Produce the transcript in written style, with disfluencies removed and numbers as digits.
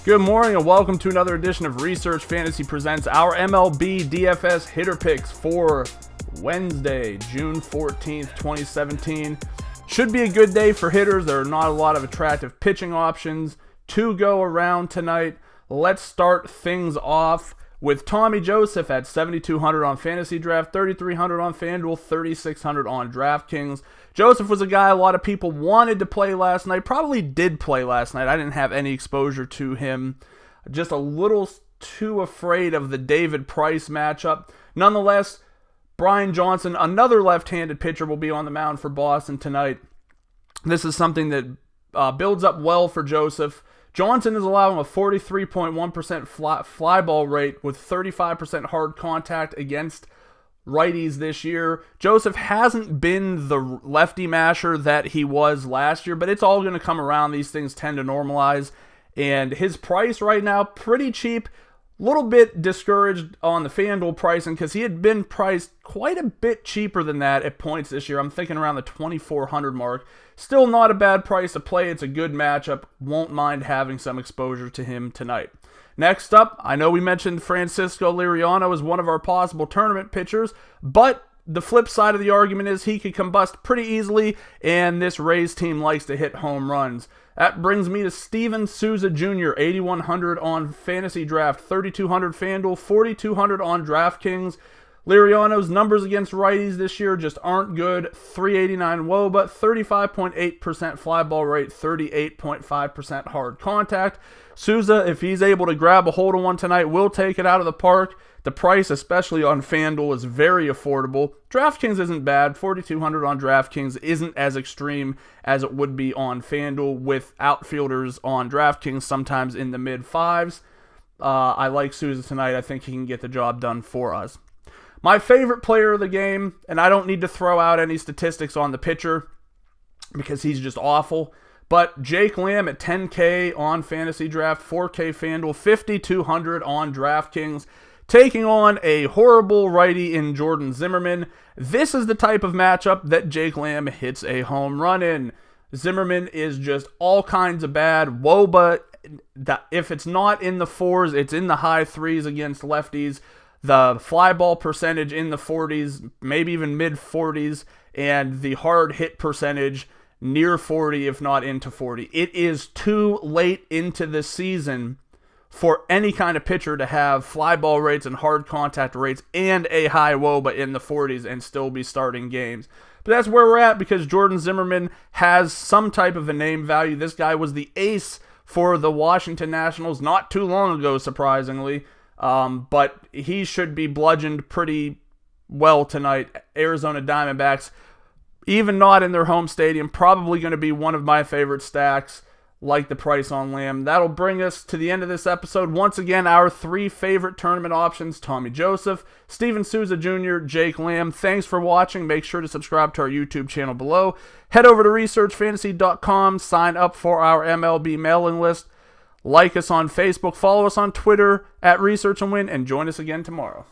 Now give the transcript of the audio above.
Good morning and welcome to another edition of Research Fantasy Presents our MLB DFS hitter picks for Wednesday, June 14th, 2017. Should be a good day for hitters. There are not a lot of attractive pitching options to go around tonight. Let's start things off with Tommy Joseph at 7,200 on Fantasy Draft, 3,300 on FanDuel, 3,600 on DraftKings. Joseph was a guy a lot of people wanted to play last night, probably did play last night. I didn't have any exposure to him. Just a little too afraid of the David Price matchup. Nonetheless, Bryan Johnson, another left-handed pitcher, will be on the mound for Boston tonight. This is something that builds up well for Joseph. Johnson is allowing a 43.1% fly ball rate with 35% hard contact against righties this year. Joseph hasn't been the lefty masher that he was last year, but it's all going to come around. These things tend to normalize. And his price right now, pretty cheap. A little bit discouraged on the FanDuel pricing because he had been priced quite a bit cheaper than that at points this year. I'm thinking around the 2,400 mark. Still not a bad price to play. It's a good matchup. Won't mind having some exposure to him tonight. Next up, I know we mentioned Francisco Liriano as one of our possible tournament pitchers, but the flip side of the argument is he could combust pretty easily, and this Rays team likes to hit home runs. That brings me to Souza Jr., 8,100 on Fantasy Draft, 3,200 FanDuel, 4,200 on DraftKings. Liriano's numbers against righties this year just aren't good. 389 WOBA, 35.8% fly ball rate, 38.5% hard contact. Souza, if he's able to grab a hold of one tonight, will take it out of the park. The price, especially on FanDuel, is very affordable. DraftKings isn't bad. 4,200 on DraftKings isn't as extreme as it would be on FanDuel with outfielders on DraftKings, sometimes in the mid-fives. I like Souza tonight. I think he can get the job done for us. My favorite player of the game, and I don't need to throw out any statistics on the pitcher because he's just awful, but Jake Lamb at 10K on Fantasy Draft, 4K FanDuel, 5,200 on DraftKings, taking on a horrible righty in Jordan Zimmerman. This is the type of matchup that Jake Lamb hits a home run in. Zimmerman is just all kinds of bad. WOBA, if it's not in the fours, it's in the high threes against lefties. The fly ball percentage in the 40s, maybe even mid 40s, and the hard hit percentage near 40, if not into 40. It is too late into the season for any kind of pitcher to have fly ball rates and hard contact rates and a high WOBA in the 40s and still be starting games. But that's where we're at because Jordan Zimmerman has some type of a name value. This guy was the ace for the Washington Nationals not too long ago, surprisingly. But he should be bludgeoned pretty well tonight. Arizona Diamondbacks, even not in their home stadium, probably going to be one of my favorite stacks, like the price on Lamb. That'll bring us to the end of this episode. Once again, our three favorite tournament options: Tommy Joseph, Souza Jr., Jake Lamb. Thanks for watching. Make sure to subscribe to our YouTube channel below. Head over to researchfantasy.com, sign up for our MLB mailing list. Like us on Facebook, follow us on Twitter at Research and Win, and join us again tomorrow.